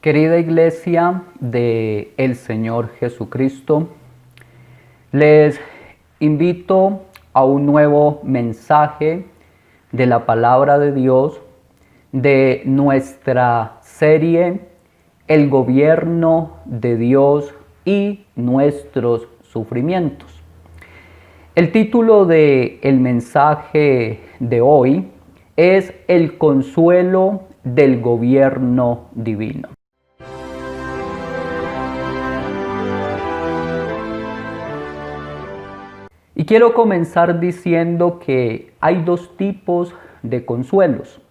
Querida Iglesia de el Señor Jesucristo, les invito a un nuevo mensaje de la Palabra de Dios de nuestra serie El Gobierno de Dios y nuestros sufrimientos. El título del mensaje de hoy es El consuelo del gobierno divino. Y quiero comenzar diciendo que hay dos tipos de consuelos,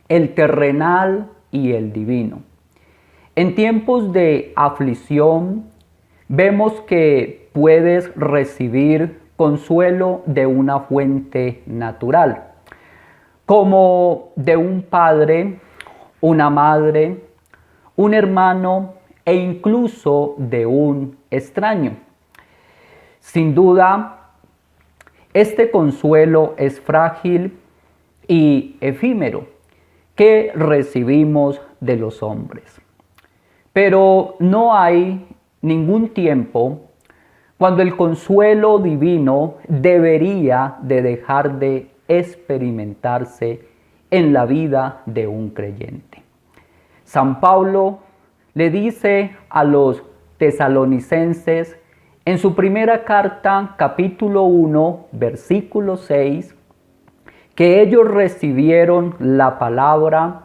el terrenal y el divino. En tiempos de aflicción, vemos que puedes recibir consuelo de una fuente natural, como de un padre, una madre, un hermano e incluso de un extraño. Sin duda, este consuelo es frágil y efímero que recibimos de los hombres. Pero no hay ningún tiempo cuando el consuelo divino debería de dejar de experimentarse en la vida de un creyente. San Pablo le dice a los tesalonicenses en su primera carta, capítulo 1, versículo 6, que ellos recibieron la palabra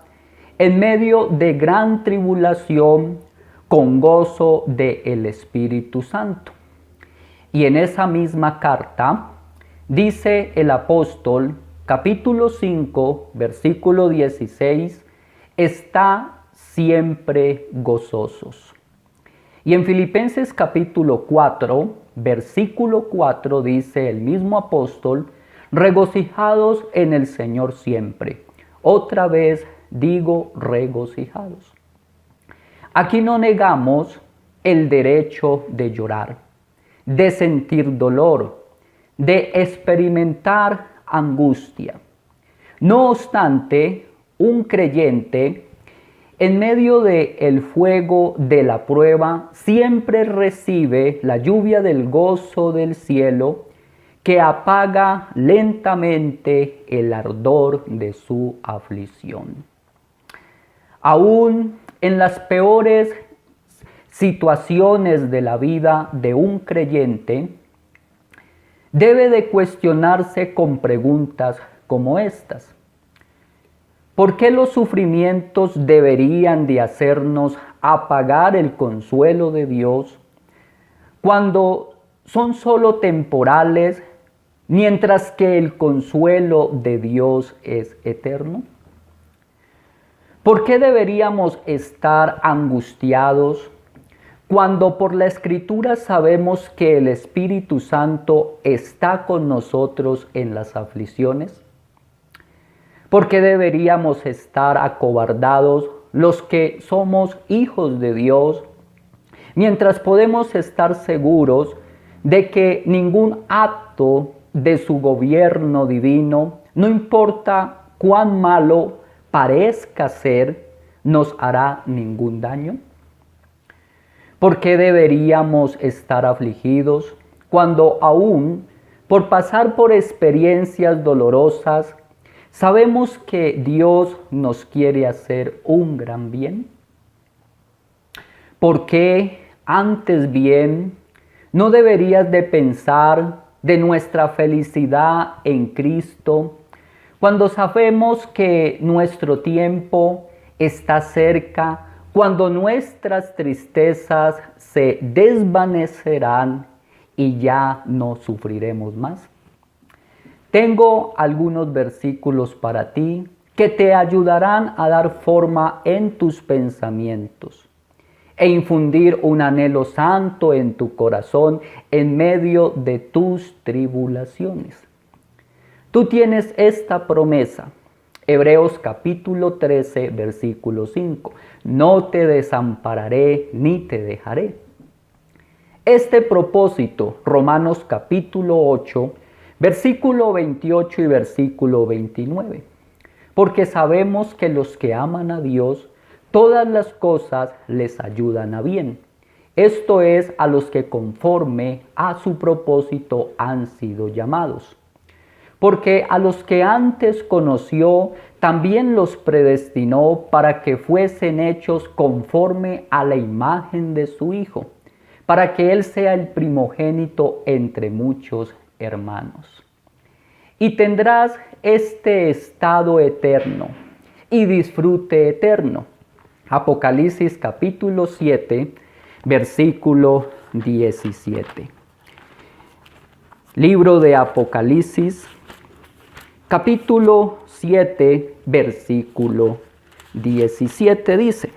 en medio de gran tribulación con gozo del Espíritu Santo. Y en esa misma carta dice el apóstol, capítulo 5, versículo 16, está siempre gozosos. Y en Filipenses capítulo 4, versículo 4 dice el mismo apóstol, regocijados en el Señor siempre. Otra vez digo regocijados. Aquí no negamos el derecho de llorar, de sentir dolor, de experimentar angustia. No obstante, un creyente en medio del fuego de la prueba siempre recibe la lluvia del gozo del cielo que apaga lentamente el ardor de su aflicción. Aún en las peores situaciones de la vida de un creyente, debe de cuestionarse con preguntas como estas. ¿Por qué los sufrimientos deberían de hacernos apagar el consuelo de Dios cuando son solo temporales, mientras que el consuelo de Dios es eterno? ¿Por qué deberíamos estar angustiados cuando por la Escritura sabemos que el Espíritu Santo está con nosotros en las aflicciones? ¿Por qué deberíamos estar acobardados los que somos hijos de Dios, mientras podemos estar seguros de que ningún acto de su gobierno divino, no importa cuán malo parezca ser, nos hará ningún daño? ¿Por qué deberíamos estar afligidos cuando aún por pasar por experiencias dolorosas sabemos que Dios nos quiere hacer un gran bien? ¿Por qué antes bien no deberías de pensar de nuestra felicidad en Cristo cuando sabemos que nuestro tiempo está cerca, cuando nuestras tristezas se desvanecerán y ya no sufriremos más? Tengo algunos versículos para ti que te ayudarán a dar forma en tus pensamientos e infundir un anhelo santo en tu corazón en medio de tus tribulaciones. Tú tienes esta promesa, Hebreos capítulo 13, versículo 5, no te desampararé ni te dejaré. Este propósito, Romanos capítulo 8, versículo 28 y versículo 29. Porque sabemos que los que aman a Dios, todas las cosas les ayudan a bien. Esto es a los que conforme a su propósito han sido llamados. Porque a los que antes conoció, también los predestinó para que fuesen hechos conforme a la imagen de su Hijo, para que Él sea el primogénito entre muchos hermanos. Y tendrás este estado eterno y disfrute eterno. Apocalipsis capítulo 7, versículo 17. Libro de Apocalipsis, capítulo 7, versículo 17 dice: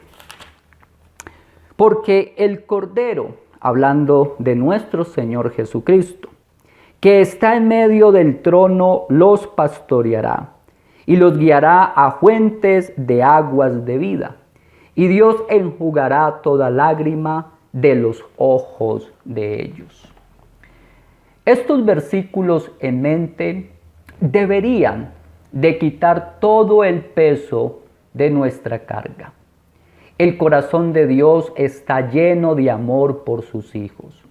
porque el Cordero, hablando de nuestro Señor Jesucristo, que está en medio del trono, los pastoreará y los guiará a fuentes de aguas de vida. Y Dios enjugará toda lágrima de los ojos de ellos. Estos versículos en mente deberían de quitar todo el peso de nuestra carga. El corazón de Dios está lleno de amor por sus hijos.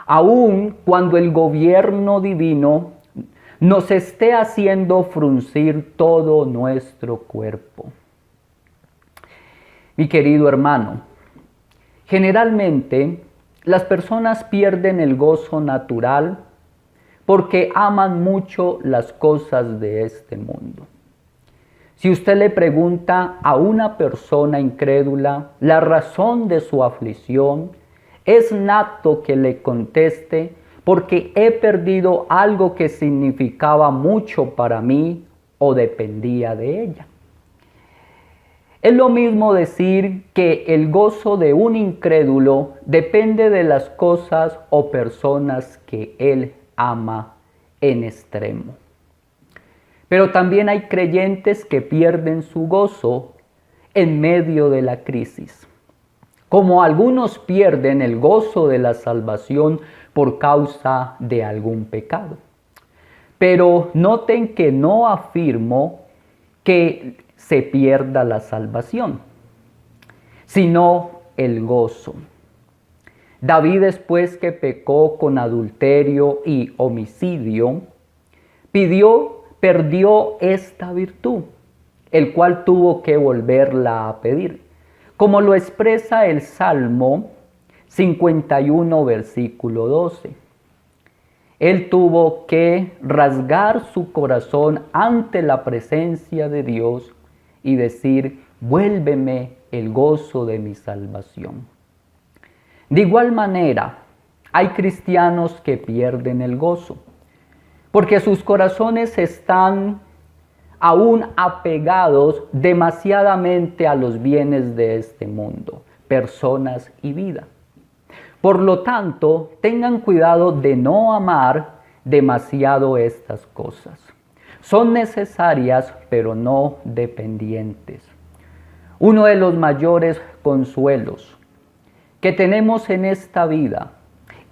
Aun cuando el gobierno divino nos esté haciendo fruncir todo nuestro cuerpo. Mi querido hermano, generalmente las personas pierden el gozo natural porque aman mucho las cosas de este mundo. Si usted le pregunta a una persona incrédula la razón de su aflicción, es nato que le conteste: porque he perdido algo que significaba mucho para mí o dependía de ella. Es lo mismo decir que el gozo de un incrédulo depende de las cosas o personas que él ama en extremo. Pero también hay creyentes que pierden su gozo en medio de la crisis. Como algunos pierden el gozo de la salvación por causa de algún pecado. Pero noten que no afirmo que se pierda la salvación, sino el gozo. David, después que pecó con adulterio y homicidio, perdió esta virtud, el cual tuvo que volverla a pedir, como lo expresa el Salmo 51, versículo 12. Él tuvo que rasgar su corazón ante la presencia de Dios y decir: vuélveme el gozo de mi salvación. De igual manera, hay cristianos que pierden el gozo, porque sus corazones están aún apegados demasiadamente a los bienes de este mundo, personas y vida. Por lo tanto, tengan cuidado de no amar demasiado estas cosas. Son necesarias, pero no dependientes. Uno de los mayores consuelos que tenemos en esta vida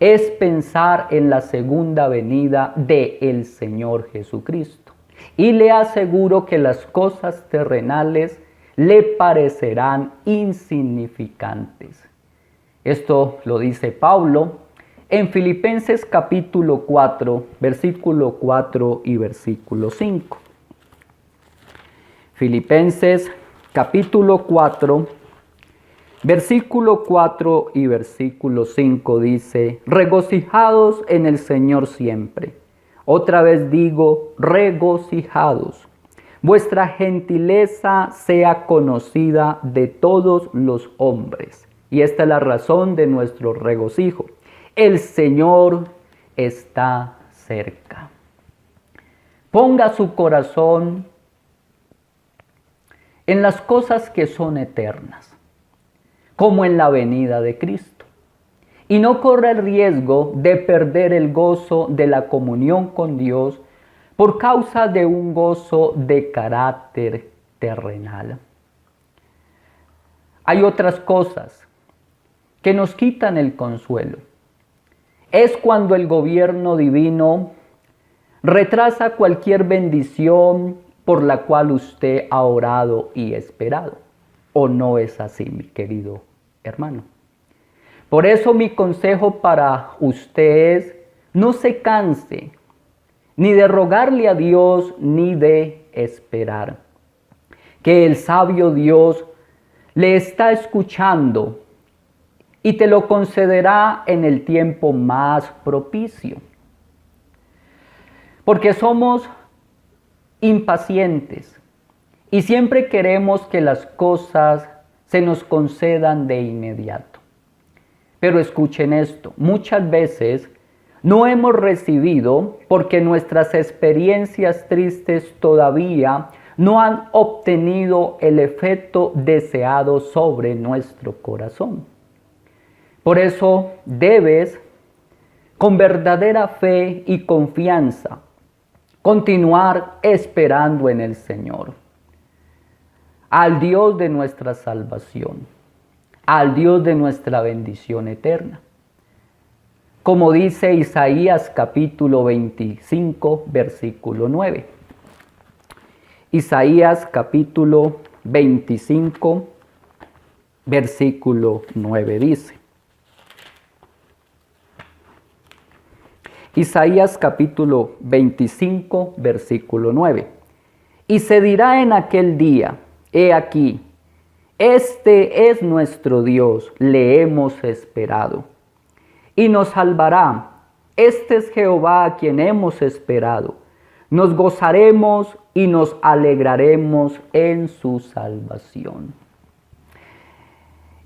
es pensar en la segunda venida del Señor Jesucristo. Y le aseguro que las cosas terrenales le parecerán insignificantes. Esto lo dice Pablo en Filipenses capítulo 4, versículo 4 y versículo 5. Filipenses capítulo 4, versículo 4 y versículo 5 dice: regocijados en el Señor siempre. Otra vez digo, regocijados. Vuestra gentileza sea conocida de todos los hombres. Y esta es la razón de nuestro regocijo. El Señor está cerca. Ponga su corazón en las cosas que son eternas, como en la venida de Cristo. Y no corra el riesgo de perder el gozo de la comunión con Dios por causa de un gozo de carácter terrenal. Hay otras cosas que nos quitan el consuelo. Es cuando el gobierno divino retrasa cualquier bendición por la cual usted ha orado y esperado. ¿O no es así, mi querido hermano? Por eso mi consejo para usted es: no se canse ni de rogarle a Dios ni de esperar, que el sabio Dios le está escuchando y te lo concederá en el tiempo más propicio. Porque somos impacientes y siempre queremos que las cosas se nos concedan de inmediato. Pero escuchen esto: muchas veces no hemos recibido porque nuestras experiencias tristes todavía no han obtenido el efecto deseado sobre nuestro corazón. Por eso debes, con verdadera fe y confianza, continuar esperando en el Señor, al Dios de nuestra salvación, al Dios de nuestra bendición eterna. Como dice Isaías capítulo 25, versículo 9. Isaías capítulo 25, versículo 9 dice. Isaías capítulo 25, versículo 9. Y se dirá en aquel día: he aquí, este es nuestro Dios, le hemos esperado, y nos salvará. Este es Jehová a quien hemos esperado. Nos gozaremos y nos alegraremos en su salvación.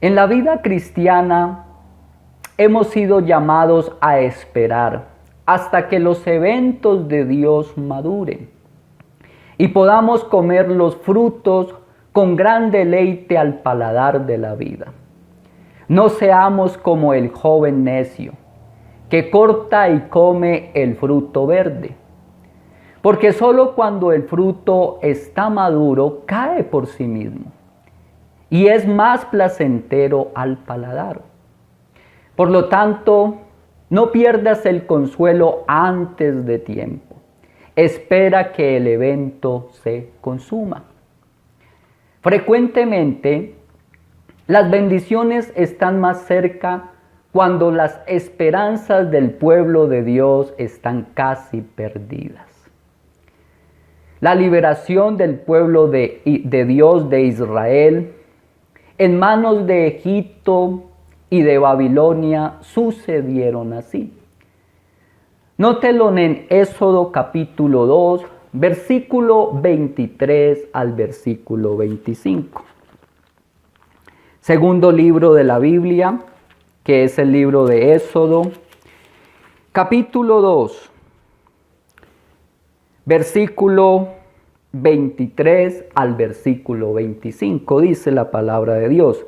En la vida cristiana hemos sido llamados a esperar hasta que los eventos de Dios maduren y podamos comer los frutos con gran deleite al paladar de la vida. No seamos como el joven necio, que corta y come el fruto verde, porque solo cuando el fruto está maduro cae por sí mismo y es más placentero al paladar. Por lo tanto, no pierdas el consuelo antes de tiempo. Espera que el evento se consuma. Frecuentemente, las bendiciones están más cerca cuando las esperanzas del pueblo de Dios están casi perdidas. La liberación del pueblo de Dios de Israel en manos de Egipto y de Babilonia sucedieron así. Nótelo en Éxodo capítulo 2, versículo 23 al versículo 25. Segundo libro de la Biblia, que es el libro de Éxodo, capítulo 2, versículo 23 al versículo 25, dice la palabra de Dios.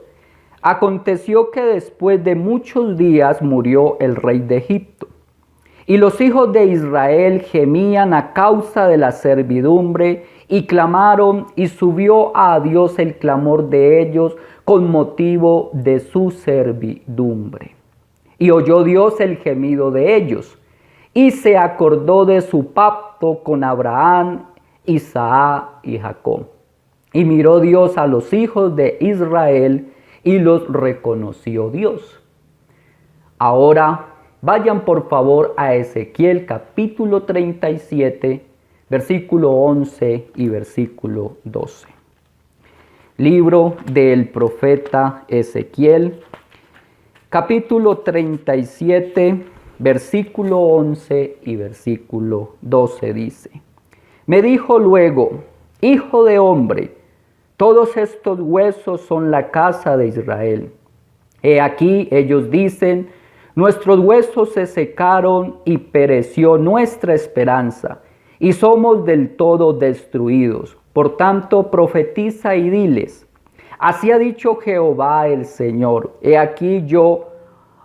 Aconteció que después de muchos días murió el rey de Egipto, y los hijos de Israel gemían a causa de la servidumbre, y clamaron, y subió a Dios el clamor de ellos con motivo de su servidumbre. Y oyó Dios el gemido de ellos, y se acordó de su pacto con Abraham, Isaac y Jacob. Y miró Dios a los hijos de Israel, y los reconoció Dios. Ahora vayan por favor a Ezequiel capítulo 37, versículo 11 y versículo 12. Libro del profeta Ezequiel, capítulo 37, versículo 11 y versículo 12 dice. Me dijo luego: hijo de hombre, todos estos huesos son la casa de Israel. He aquí, ellos dicen: nuestros huesos se secaron y pereció nuestra esperanza, y somos del todo destruidos. Por tanto, profetiza y diles: así ha dicho Jehová el Señor: he aquí yo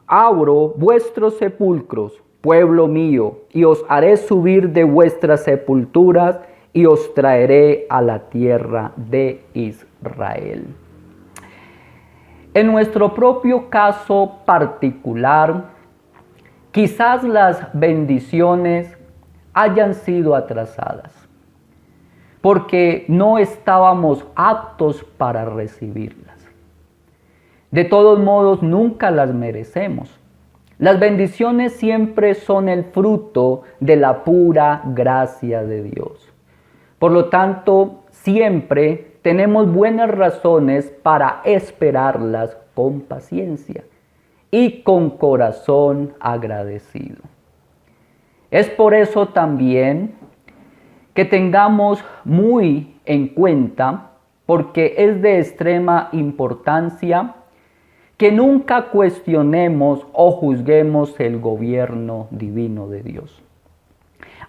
abro vuestros sepulcros, pueblo mío, y os haré subir de vuestras sepulturas, y os traeré a la tierra de Israel. En nuestro propio caso particular, quizás las bendiciones hayan sido atrasadas. porque no estábamos aptos para recibirlas. De todos modos, nunca las merecemos. Las bendiciones siempre son el fruto de la pura gracia de Dios. Por lo tanto, siempre tenemos buenas razones para esperarlas con paciencia y con corazón agradecido. Es por eso también que tengamos muy en cuenta, porque es de extrema importancia, que nunca cuestionemos o juzguemos el gobierno divino de Dios.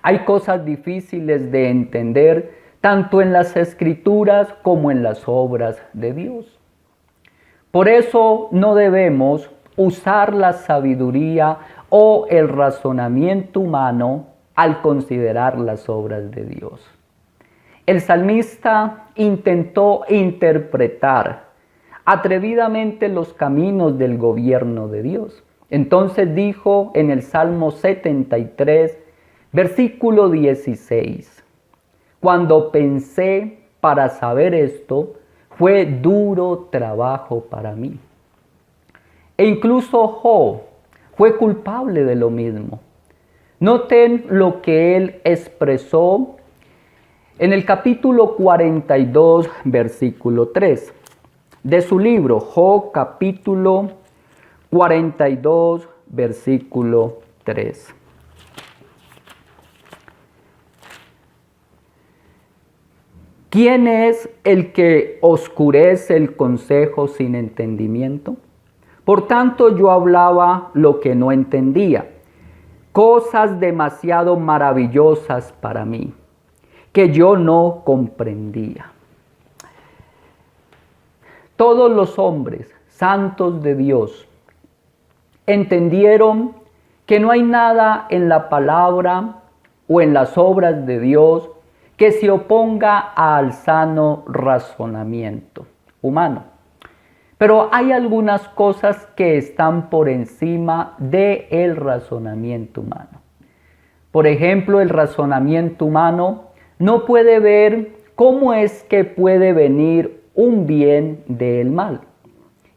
Hay cosas difíciles de entender tanto en las Escrituras como en las obras de Dios. Por eso no debemos usar la sabiduría o el razonamiento humano al considerar las obras de Dios. El salmista intentó interpretar atrevidamente los caminos del gobierno de Dios. Entonces dijo en el Salmo 73, versículo 16, cuando pensé para saber esto, fue duro trabajo para mí. E incluso Job fue culpable de lo mismo. Noten lo que él expresó en el capítulo 42, versículo 3 de su libro, Job capítulo 42, versículo 3. ¿Quién es el que oscurece el consejo sin entendimiento? Por tanto, yo hablaba lo que no entendía, cosas demasiado maravillosas para mí, que yo no comprendía. Todos los hombres santos de Dios entendieron que no hay nada en la palabra o en las obras de Dios que se oponga al sano razonamiento humano. Pero hay algunas cosas que están por encima del razonamiento humano. Por ejemplo, el razonamiento humano no puede ver cómo es que puede venir un bien del mal.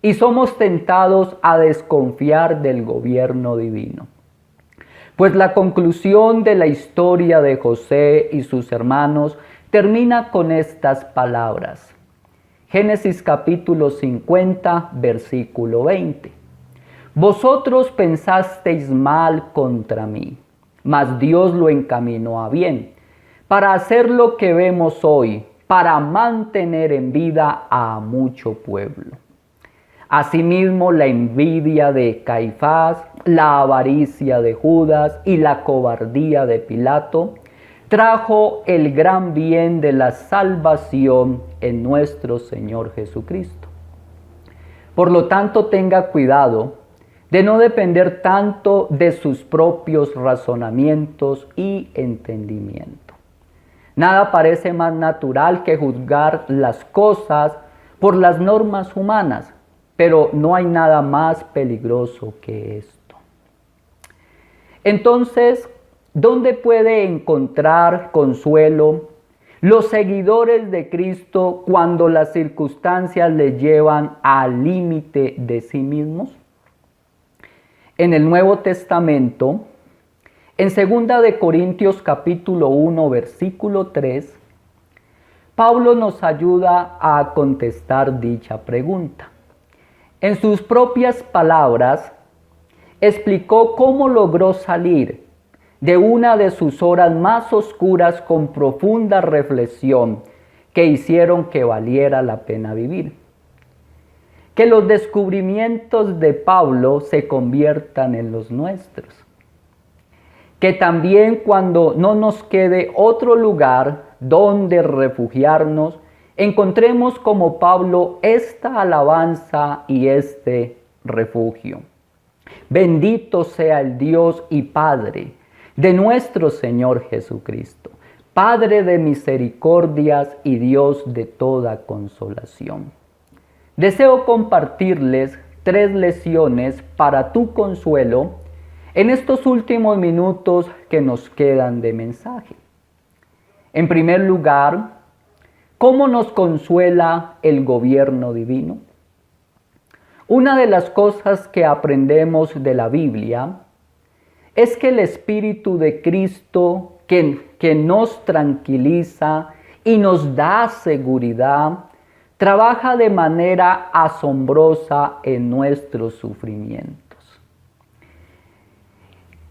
Y somos tentados a desconfiar del gobierno divino. Pues la conclusión de la historia de José y sus hermanos termina con estas palabras. Génesis capítulo 50, versículo 20. Vosotros pensasteis mal contra mí, mas Dios lo encaminó a bien, para hacer lo que vemos hoy, para mantener en vida a mucho pueblo. Asimismo, la envidia de Caifás, la avaricia de Judas y la cobardía de Pilato trajo el gran bien de la salvación en nuestro Señor Jesucristo. Por lo tanto, tenga cuidado de no depender tanto de sus propios razonamientos y entendimiento. Nada parece más natural que juzgar las cosas por las normas humanas, pero no hay nada más peligroso que esto. Entonces, ¿dónde puede encontrar consuelo los seguidores de Cristo cuando las circunstancias les llevan al límite de sí mismos? En el Nuevo Testamento, en 2 de Corintios capítulo 1, versículo 3, Pablo nos ayuda a contestar dicha pregunta. En sus propias palabras, explicó cómo logró salir de una de sus horas más oscuras con profunda reflexión que hicieron que valiera la pena vivir. Que los descubrimientos de Pablo se conviertan en los nuestros. Que también cuando no nos quede otro lugar donde refugiarnos, encontremos como Pablo esta alabanza y este refugio. Bendito sea el Dios y Padre de nuestro Señor Jesucristo, Padre de misericordias y Dios de toda consolación. Deseo compartirles 3 lecciones para tu consuelo en estos últimos minutos que nos quedan de mensaje. En primer lugar, ¿Cómo nos consuela el gobierno divino? Una de las cosas que aprendemos de la Biblia es que el Espíritu de Cristo que nos tranquiliza y nos da seguridad, trabaja de manera asombrosa en nuestros sufrimientos.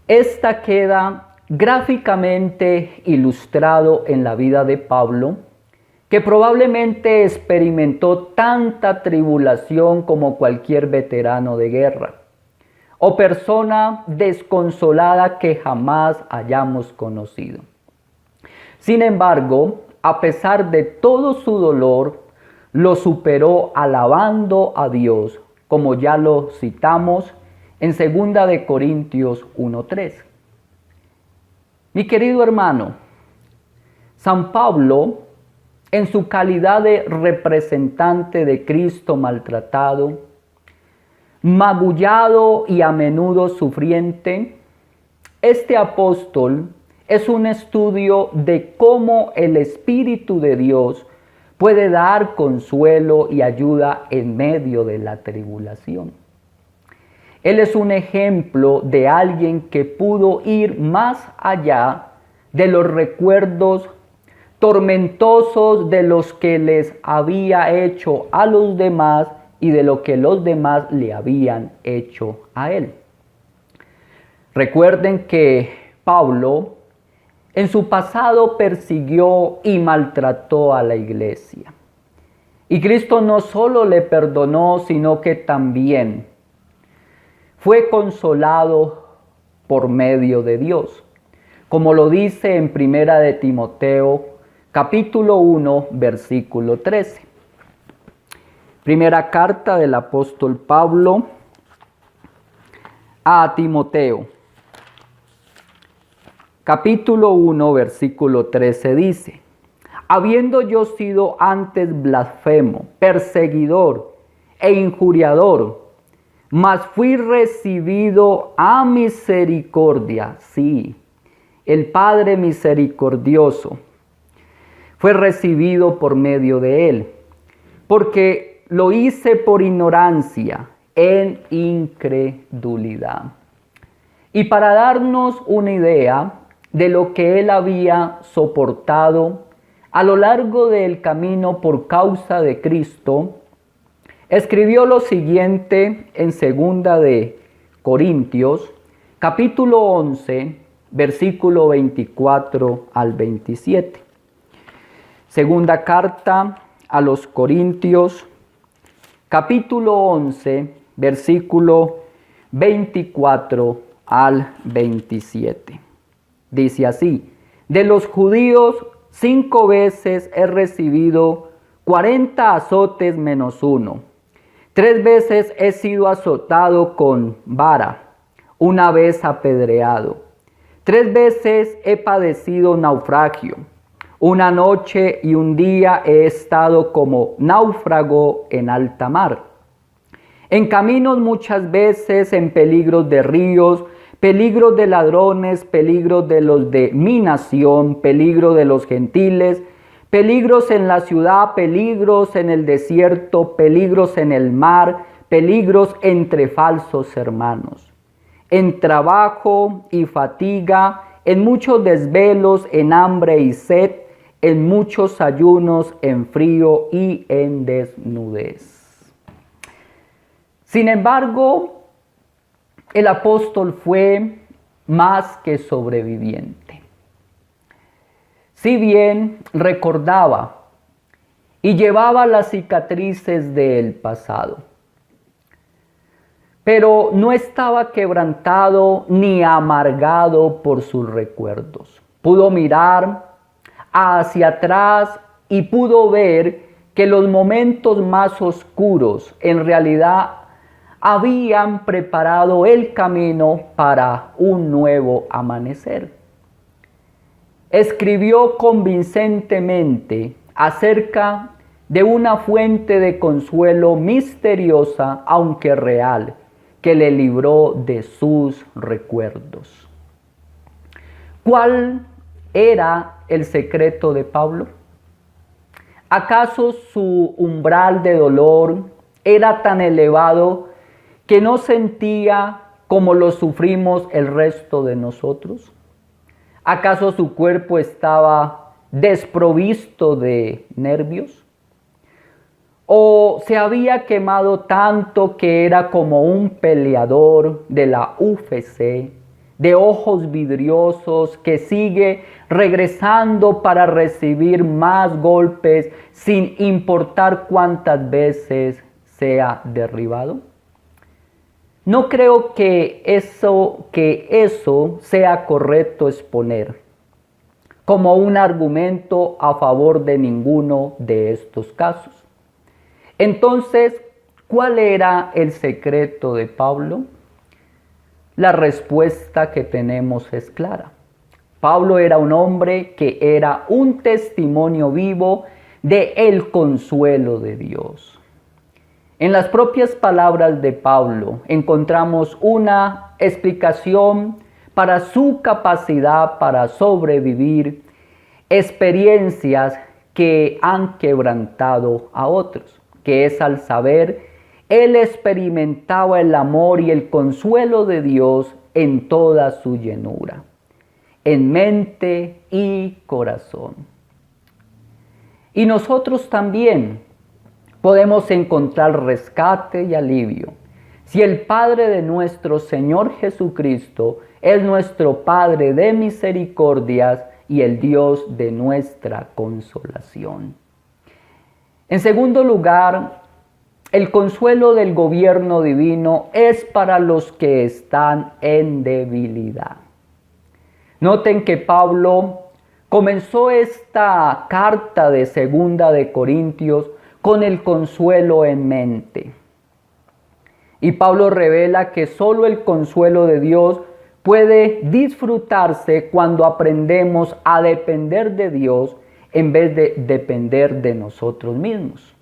Esta queda gráficamente ilustrado en la vida de Pablo, que probablemente experimentó tanta tribulación como cualquier veterano de guerra o persona desconsolada que jamás hayamos conocido. Sin embargo, a pesar de todo su dolor, lo superó alabando a Dios, como ya lo citamos en 2 de Corintios 1:3. Mi querido hermano, San Pablo, en su calidad de representante de Cristo maltratado, magullado y a menudo sufriente, este apóstol es un estudio de cómo el Espíritu de Dios puede dar consuelo y ayuda en medio de la tribulación. Él es un ejemplo de alguien que pudo ir más allá de los recuerdos tormentosos de los que les había hecho a los demás y de lo que los demás le habían hecho a él. Recuerden que Pablo en su pasado persiguió y maltrató a la iglesia. Y Cristo no solo le perdonó, sino que también fue consolado por medio de Dios, como lo dice en 1 de Timoteo, capítulo 1, versículo 13. Primera carta del apóstol Pablo a Timoteo, capítulo 1, versículo 13 dice: habiendo yo sido antes blasfemo, perseguidor e injuriador, mas fui recibido a misericordia. Sí, el Padre misericordioso fue recibido por medio de él, porque lo hice por ignorancia, en incredulidad. Y para darnos una idea de lo que él había soportado a lo largo del camino por causa de Cristo, escribió lo siguiente en 2 de Corintios, capítulo 11, versículo 24 al 27. Segunda carta a los Corintios, capítulo 11, versículo 24 al 27. Dice así: de los judíos 5 veces he recibido 40 azotes menos 1. 3 veces he sido azotado con vara, 1 vez apedreado. 3 veces he padecido naufragio. 1 noche y 1 día he estado como náufrago en alta mar. En caminos muchas veces, en peligros de ríos, peligros de ladrones, peligros de los de mi nación, peligros de los gentiles, peligros en la ciudad, peligros en el desierto, peligros en el mar, peligros entre falsos hermanos. En trabajo y fatiga, en muchos desvelos, en hambre y sed, en muchos ayunos, en frío y en desnudez. Sin embargo, el apóstol fue más que sobreviviente. Si bien recordaba y llevaba las cicatrices del pasado, pero no estaba quebrantado ni amargado por sus recuerdos. Pudo mirar hacia atrás y pudo ver que los momentos más oscuros en realidad habían preparado el camino para un nuevo amanecer. Escribió convincentemente acerca de una fuente de consuelo misteriosa, aunque real, que le libró de sus recuerdos. ¿Cuál era el secreto de Pablo? ¿Acaso su umbral de dolor era tan elevado que no sentía como lo sufrimos el resto de nosotros? ¿Acaso su cuerpo estaba desprovisto de nervios? ¿O se había quemado tanto que era como un peleador de la UFC, de ojos vidriosos, que sigue regresando para recibir más golpes sin importar cuántas veces sea derribado? No creo que eso sea correcto exponer como un argumento a favor de ninguno de estos casos. Entonces, ¿cuál era el secreto de Pablo? La respuesta que tenemos es clara. Pablo era un hombre que era un testimonio vivo del consuelo de Dios. En las propias palabras de Pablo encontramos una explicación para su capacidad para sobrevivir experiencias que han quebrantado a otros, que es al saber, él experimentaba el amor y el consuelo de Dios en toda su llenura, en mente y corazón. Y nosotros también podemos encontrar rescate y alivio si el Padre de nuestro Señor Jesucristo es nuestro Padre de misericordias y el Dios de nuestra consolación. En segundo lugar, el consuelo del gobierno divino es para los que están en debilidad. Noten que Pablo comenzó esta carta de Segunda de Corintios con el consuelo en mente. Y Pablo revela que solo el consuelo de Dios puede disfrutarse cuando aprendemos a depender de Dios en vez de depender de nosotros mismos.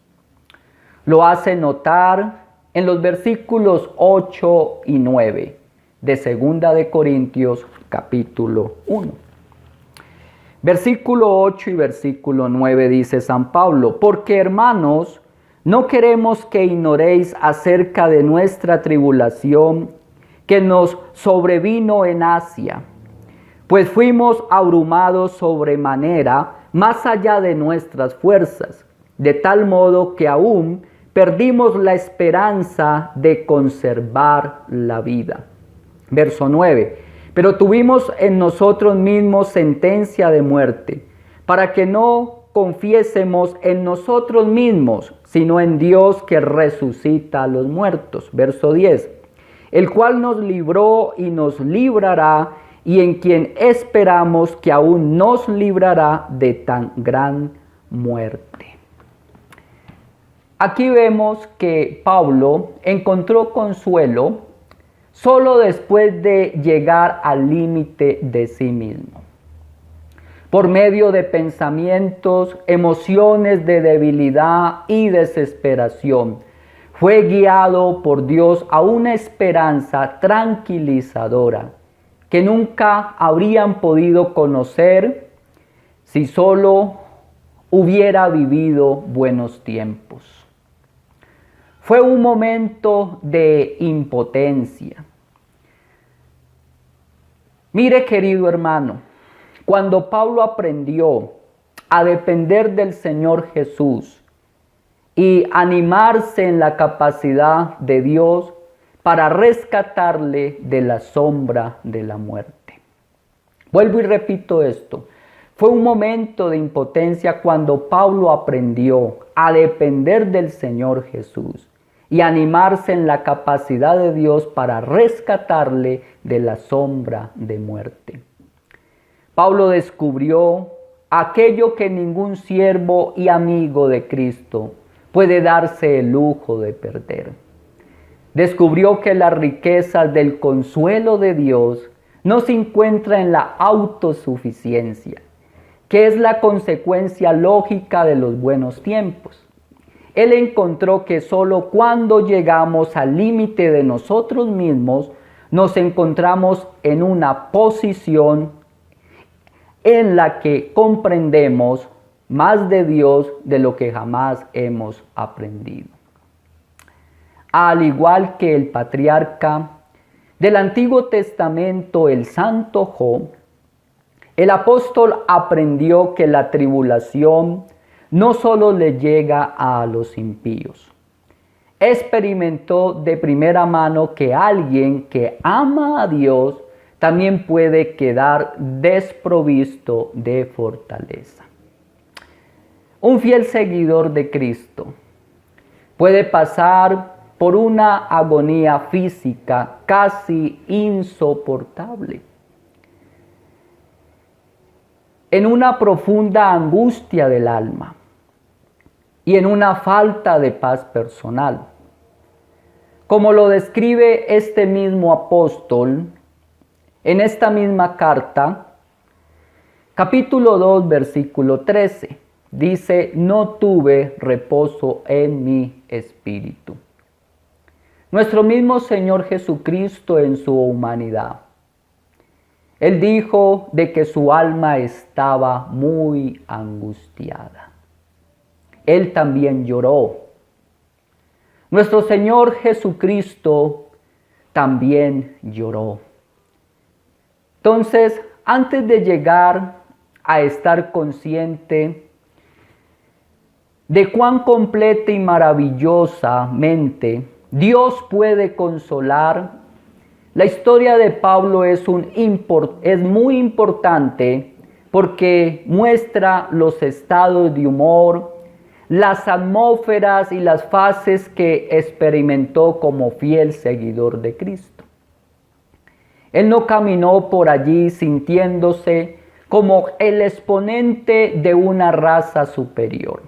Lo hace notar en los versículos 8 y 9 de Segunda de Corintios capítulo 1. Versículo 8 y versículo 9 dice San Pablo: porque hermanos, no queremos que ignoréis acerca de nuestra tribulación que nos sobrevino en Asia, pues fuimos abrumados sobremanera más allá de nuestras fuerzas, de tal modo que aún perdimos la esperanza de conservar la vida. Verso 9. Pero tuvimos en nosotros mismos sentencia de muerte, para que no confiésemos en nosotros mismos, sino en Dios que resucita a los muertos. Verso 10. El cual nos libró y nos librará, y en quien esperamos que aún nos librará de tan gran muerte. Aquí vemos que Pablo encontró consuelo solo después de llegar al límite de sí mismo. Por medio de pensamientos, emociones de debilidad y desesperación, fue guiado por Dios a una esperanza tranquilizadora que nunca habrían podido conocer si solo hubiera vivido buenos tiempos. Fue un momento de impotencia. Mire, querido hermano, cuando Pablo aprendió a depender del Señor Jesús y animarse en la capacidad de Dios para rescatarle de la sombra de la muerte. Vuelvo y repito esto. Fue un momento de impotencia cuando Pablo aprendió a depender del Señor Jesús y animarse en la capacidad de Dios para rescatarle de la sombra de muerte. Pablo descubrió aquello que ningún siervo y amigo de Cristo puede darse el lujo de perder. Descubrió que las riquezas del consuelo de Dios no se encuentra en la autosuficiencia, que es la consecuencia lógica de los buenos tiempos. Él encontró que solo cuando llegamos al límite de nosotros mismos, nos encontramos en una posición en la que comprendemos más de Dios de lo que jamás hemos aprendido. Al igual que el patriarca del Antiguo Testamento, el santo Job, el apóstol aprendió que la tribulación no solo le llega a los impíos. Experimentó de primera mano que alguien que ama a Dios también puede quedar desprovisto de fortaleza. Un fiel seguidor de Cristo puede pasar por una agonía física casi insoportable, en una profunda angustia del alma y en una falta de paz personal. Como lo describe este mismo apóstol en esta misma carta, capítulo 2, versículo 13, dice: no tuve reposo en mi espíritu. Nuestro mismo Señor Jesucristo en su humanidad, Él dijo de que su alma estaba muy angustiada. Él también lloró. Nuestro Señor Jesucristo también lloró. Entonces, antes de llegar a estar consciente de cuán completa y maravillosamente Dios puede consolar, la historia de Pablo es muy importante porque muestra los estados de humor, las atmósferas y las fases que experimentó como fiel seguidor de Cristo. Él no caminó por allí sintiéndose como el exponente de una raza superior.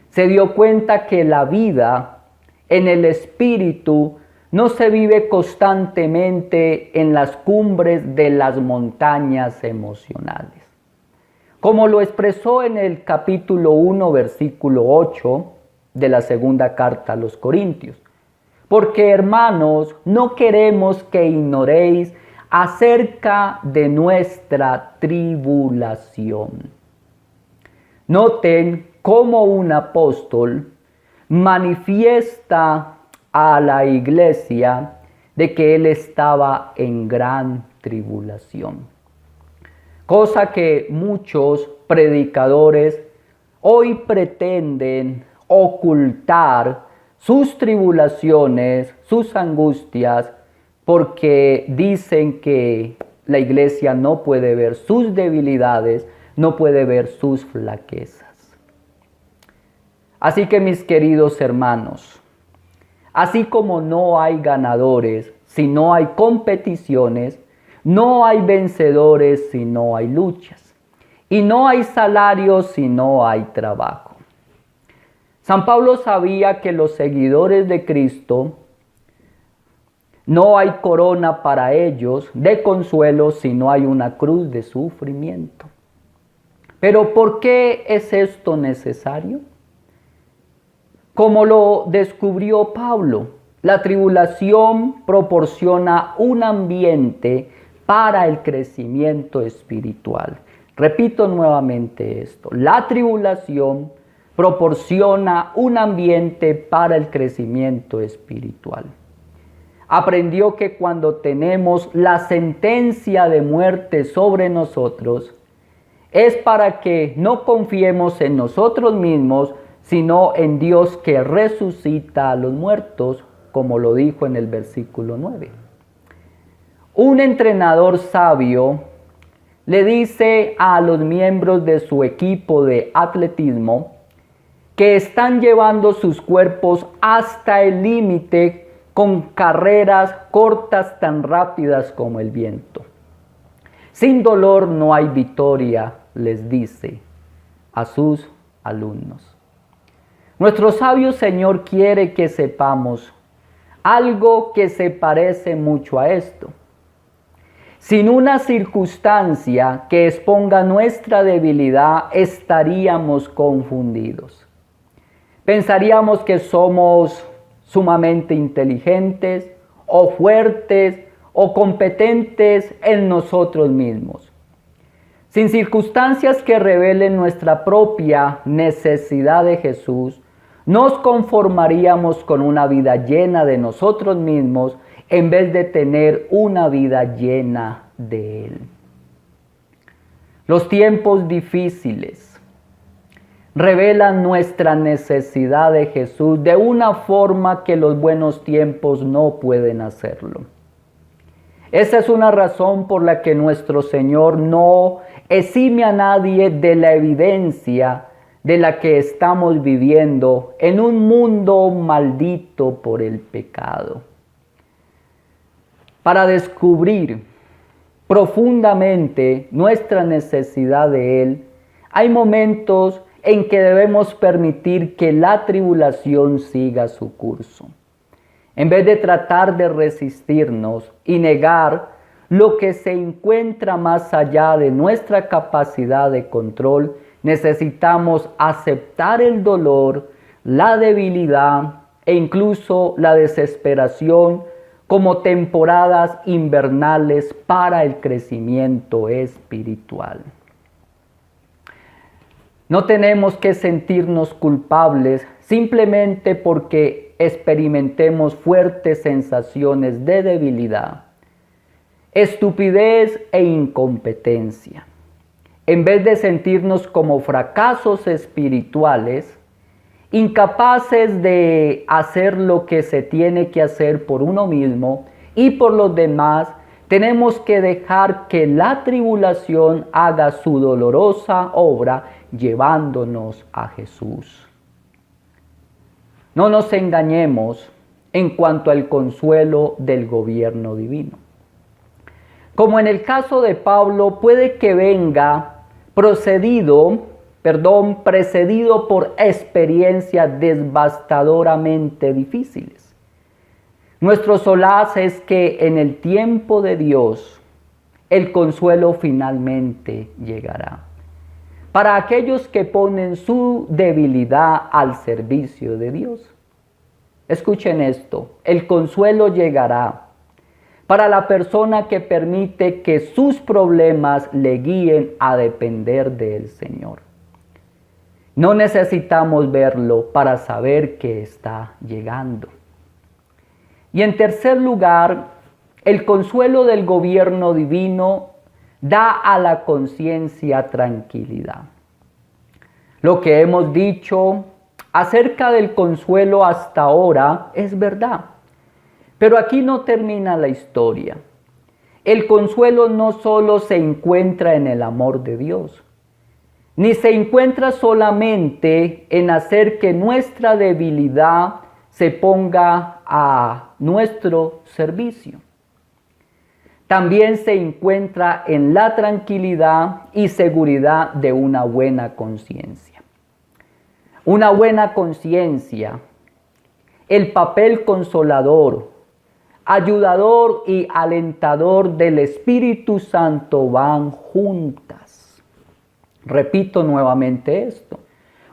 Se dio cuenta que la vida en el espíritu no se vive constantemente en las cumbres de las montañas emocionales. Como lo expresó en el capítulo 1, versículo 8 de la segunda carta a los Corintios. Porque, hermanos, no queremos que ignoréis acerca de nuestra tribulación. Noten cómo un apóstol manifiesta a la iglesia de que él estaba en gran tribulación. Cosa que muchos predicadores hoy pretenden ocultar sus tribulaciones, sus angustias, porque dicen que la iglesia no puede ver sus debilidades, no puede ver sus flaquezas. Así que, mis queridos hermanos, así como no hay ganadores si no hay competiciones, no hay vencedores si no hay luchas, y no hay salarios si no hay trabajo. San Pablo sabía que los seguidores de Cristo no hay corona para ellos de consuelo si no hay una cruz de sufrimiento. Pero ¿por qué es esto necesario? Como lo descubrió Pablo, la tribulación proporciona un ambiente para el crecimiento espiritual. Repito nuevamente esto: la tribulación proporciona un ambiente para el crecimiento espiritual. Aprendió que cuando tenemos la sentencia de muerte sobre nosotros, es para que no confiemos en nosotros mismos, sino en Dios que resucita a los muertos, como lo dijo en el versículo 9. Un entrenador sabio le dice a los miembros de su equipo de atletismo que están llevando sus cuerpos hasta el límite con carreras cortas tan rápidas como el viento. Sin dolor no hay victoria, les dice a sus alumnos. Nuestro sabio Señor quiere que sepamos algo que se parece mucho a esto. Sin una circunstancia que exponga nuestra debilidad, estaríamos confundidos. Pensaríamos que somos sumamente inteligentes o fuertes o competentes en nosotros mismos. sin circunstancias que revelen nuestra propia necesidad de Jesús, nos conformaríamos con una vida llena de nosotros mismos en vez de tener una vida llena de Él. Los tiempos difíciles revelan nuestra necesidad de Jesús de una forma que los buenos tiempos no pueden hacerlo. Esa es una razón por la que nuestro Señor no exime a nadie de la evidencia de la que estamos viviendo en un mundo maldito por el pecado. Para descubrir profundamente nuestra necesidad de Él, hay momentos en que debemos permitir que la tribulación siga su curso. En vez de tratar de resistirnos y negar lo que se encuentra más allá de nuestra capacidad de control, necesitamos aceptar el dolor, la debilidad e incluso la desesperación como temporadas invernales para el crecimiento espiritual. No tenemos que sentirnos culpables simplemente porque experimentemos fuertes sensaciones de debilidad, estupidez e incompetencia. En vez de sentirnos como fracasos espirituales, incapaces de hacer lo que se tiene que hacer por uno mismo y por los demás, tenemos que dejar que la tribulación haga su dolorosa obra llevándonos a Jesús. No nos engañemos en cuanto al consuelo del gobierno divino. Como en el caso de Pablo, puede que venga precedido por experiencias devastadoramente difíciles. Nuestro solaz es que en el tiempo de Dios, el consuelo finalmente llegará. Para aquellos que ponen su debilidad al servicio de Dios. Escuchen esto, el consuelo llegará para la persona que permite que sus problemas le guíen a depender del Señor. No necesitamos verlo para saber que está llegando. Y en tercer lugar, el consuelo del gobierno divino da a la conciencia tranquilidad. Lo que hemos dicho acerca del consuelo hasta ahora es verdad. Pero aquí no termina la historia. El consuelo no solo se encuentra en el amor de Dios, ni se encuentra solamente en hacer que nuestra debilidad se ponga a nuestro servicio. También se encuentra en la tranquilidad y seguridad de una buena conciencia. Una buena conciencia, el papel consolador, ayudador y alentador del Espíritu Santo van juntas. Repito nuevamente esto.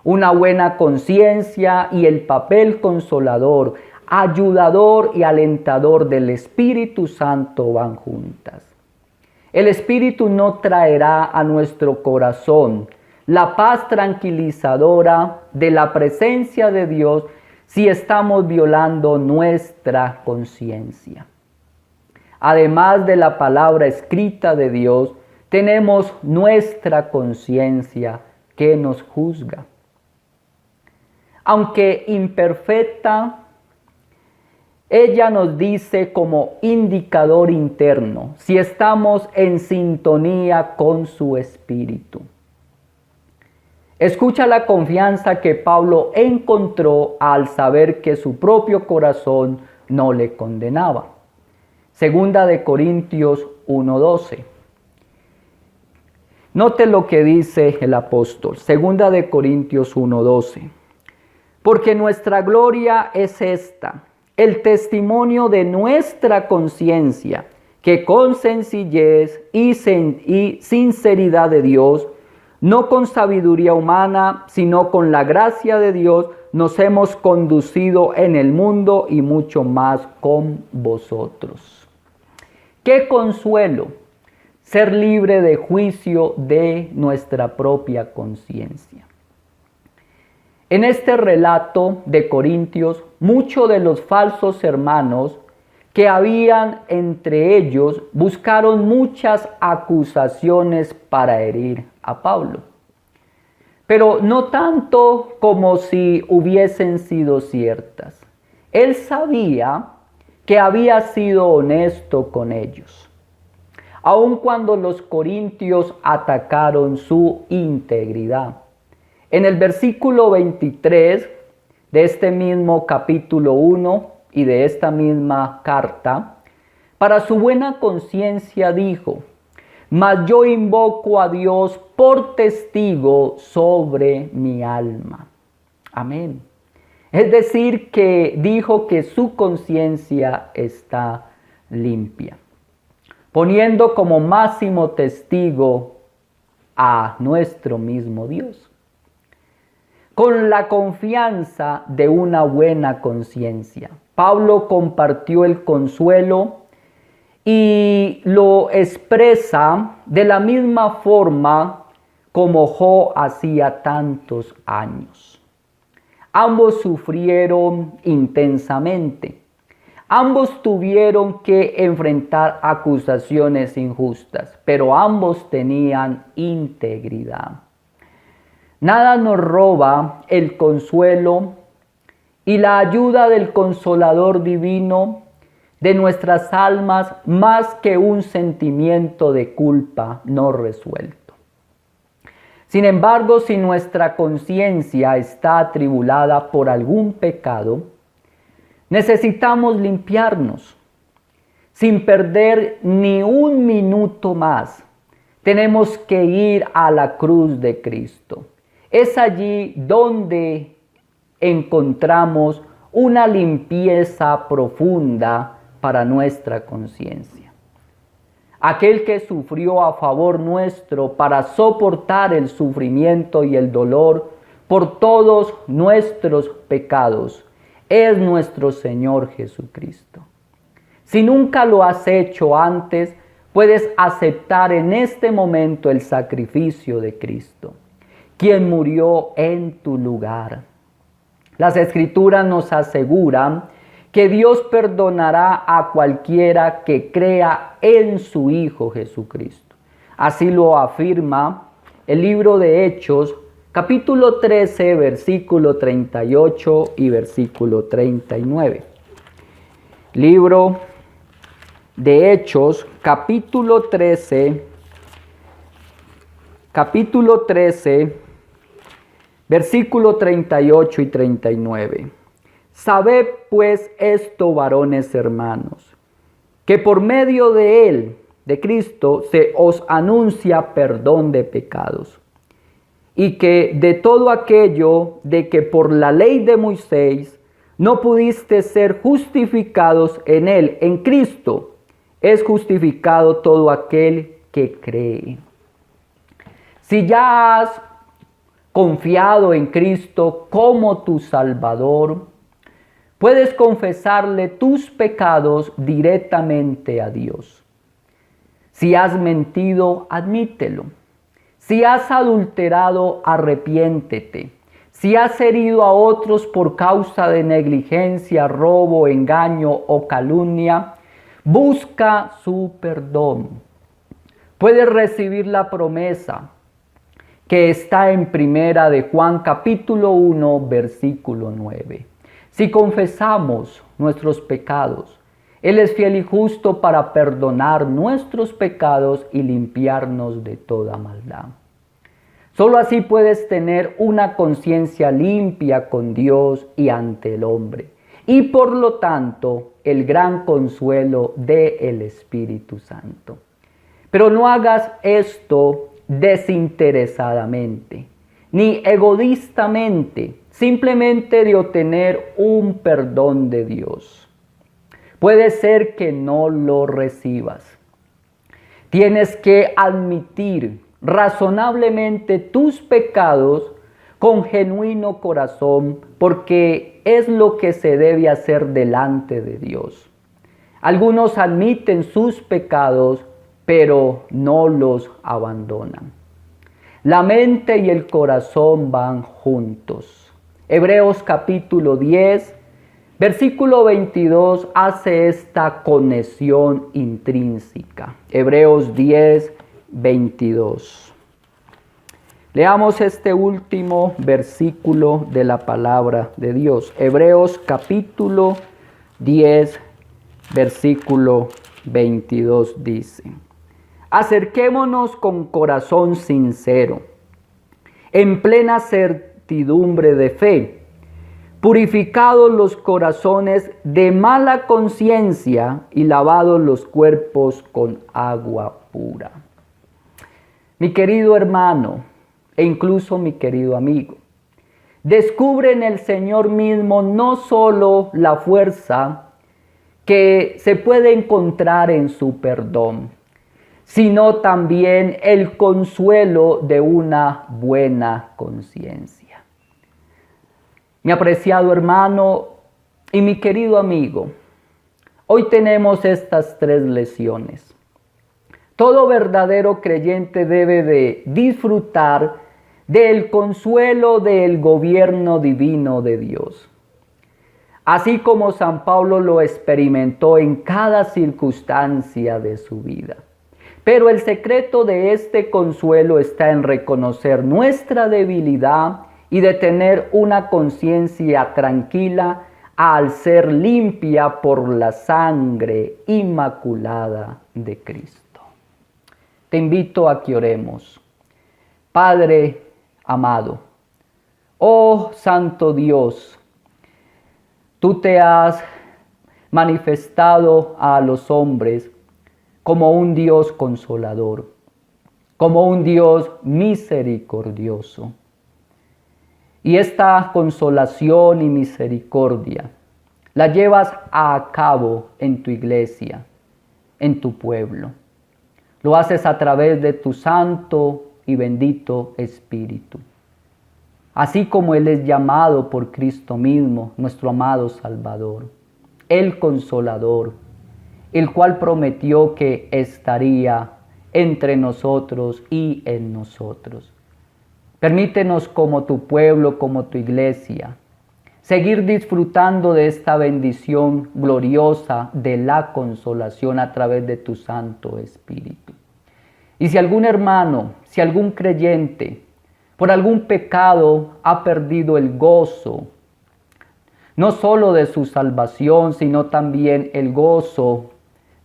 Una buena conciencia y el papel consolador, ayudador y alentador del Espíritu Santo van juntas. El Espíritu no traerá a nuestro corazón la paz tranquilizadora de la presencia de Dios si estamos violando nuestra conciencia. Además de la palabra escrita de Dios, tenemos nuestra conciencia que nos juzga. Aunque imperfecta, ella nos dice como indicador interno si estamos en sintonía con su espíritu. Escucha la confianza que Pablo encontró al saber que su propio corazón no le condenaba. Segunda de Corintios 1:12. Note lo que dice el apóstol. Segunda de Corintios 1:12. Porque nuestra gloria es esta, el testimonio de nuestra conciencia, que con sencillez y sinceridad de Dios, no con sabiduría humana, sino con la gracia de Dios, nos hemos conducido en el mundo y mucho más con vosotros. ¡Qué consuelo! ser libre de juicio de nuestra propia conciencia. En este relato de Corintios, muchos de los falsos hermanos que habían entre ellos buscaron muchas acusaciones para herir a Pablo, pero no tanto como si hubiesen sido ciertas. Él sabía que había sido honesto con ellos, aun cuando los corintios atacaron su integridad. En el versículo 23 de este mismo capítulo 1 y de esta misma carta, para su buena conciencia dijo: mas yo invoco a Dios por testigo sobre mi alma. Amén. Es decir, que dijo que su conciencia está limpia, poniendo como máximo testigo a nuestro mismo Dios. Con la confianza de una buena conciencia, Pablo compartió el consuelo y lo expresa de la misma forma como Job hacía tantos años. Ambos sufrieron intensamente. Ambos tuvieron que enfrentar acusaciones injustas, pero ambos tenían integridad. Nada nos roba el consuelo y la ayuda del Consolador Divino de nuestras almas más que un sentimiento de culpa no resuelto. Sin embargo, si nuestra conciencia está atribulada por algún pecado, necesitamos limpiarnos. Sin perder ni un minuto más, tenemos que ir a la cruz de Cristo. Es allí donde encontramos una limpieza profunda para nuestra conciencia. Aquel que sufrió a favor nuestro para soportar el sufrimiento y el dolor por todos nuestros pecados es nuestro Señor Jesucristo. Si nunca lo has hecho antes, puedes aceptar en este momento el sacrificio de Cristo, quien murió en tu lugar. Las Escrituras nos aseguran que Dios perdonará a cualquiera que crea en su Hijo Jesucristo. Así lo afirma el libro de Hechos, capítulo 13, versículo 38 y versículo 39. Libro de Hechos, capítulo 13, versículo 38 y 39. Sabed pues esto, varones hermanos, que por medio de él, de Cristo, se os anuncia perdón de pecados, y que de todo aquello de que por la ley de Moisés no pudiste ser justificados en él, en Cristo, es justificado todo aquel que cree. Si ya has confiado en Cristo como tu Salvador, puedes confesarle tus pecados directamente a Dios. Si has mentido, admítelo. Si has adulterado, arrepiéntete. Si has herido a otros por causa de negligencia, robo, engaño o calumnia, busca su perdón. Puedes recibir la promesa que está en Primera de Juan capítulo 1, versículo 9. Si confesamos nuestros pecados, Él es fiel y justo para perdonar nuestros pecados y limpiarnos de toda maldad. Solo así puedes tener una conciencia limpia con Dios y ante el hombre, y por lo tanto el gran consuelo del Espíritu Santo. Pero no hagas esto desinteresadamente, ni egoístamente, simplemente de obtener un perdón de Dios. Puede ser que no lo recibas. Tienes que admitir razonablemente tus pecados con genuino corazón, porque es lo que se debe hacer delante de Dios. Algunos admiten sus pecados, pero no los abandonan. La mente y el corazón van juntos. Hebreos capítulo 10, versículo 22 hace esta conexión intrínseca. Hebreos 10, 22. Leamos este último versículo de la palabra de Dios. Hebreos capítulo 10, versículo 22 dice: acerquémonos con corazón sincero, en plena certidumbre de fe, purificados los corazones de mala conciencia y lavados los cuerpos con agua pura. Mi querido hermano, e incluso mi querido amigo, descubre en el Señor mismo no solo la fuerza que se puede encontrar en su perdón, sino también el consuelo de una buena conciencia. Mi apreciado hermano y mi querido amigo, hoy tenemos estas 3 lecciones. Todo verdadero creyente debe de disfrutar del consuelo del gobierno divino de Dios, así como San Pablo lo experimentó en cada circunstancia de su vida. Pero el secreto de este consuelo está en reconocer nuestra debilidad y de tener una conciencia tranquila al ser limpia por la sangre inmaculada de Cristo. Te invito a que oremos. Padre amado, oh Santo Dios, tú te has manifestado a los hombres como un Dios consolador, como un Dios misericordioso. Y esta consolación y misericordia la llevas a cabo en tu iglesia, en tu pueblo. Lo haces a través de tu santo y bendito Espíritu. Así como Él es llamado por Cristo mismo, nuestro amado Salvador, el Consolador, el cual prometió que estaría entre nosotros y en nosotros. Permítenos como tu pueblo, como tu iglesia, seguir disfrutando de esta bendición gloriosa de la consolación a través de tu Santo Espíritu. Y si algún hermano, si algún creyente, por algún pecado ha perdido el gozo, no solo de su salvación, sino también el gozo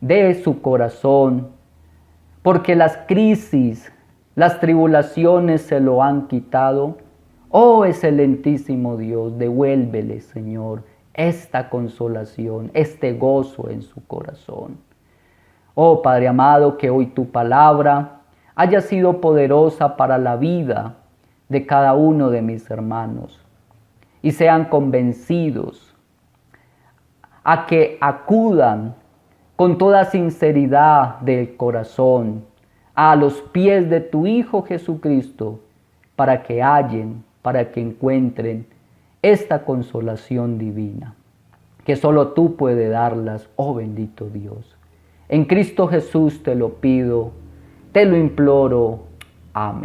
de su corazón, porque las crisis, las tribulaciones se lo han quitado. Oh excelentísimo Dios, devuélvele, Señor, esta consolación, este gozo en su corazón. Oh Padre amado, que hoy tu palabra haya sido poderosa para la vida de cada uno de mis hermanos y sean convencidos a que acudan con toda sinceridad del corazón a los pies de tu Hijo Jesucristo para que hallen, para que encuentren esta consolación divina, que solo tú puedes darlas, oh bendito Dios. En Cristo Jesús te lo pido, te lo imploro. Amén.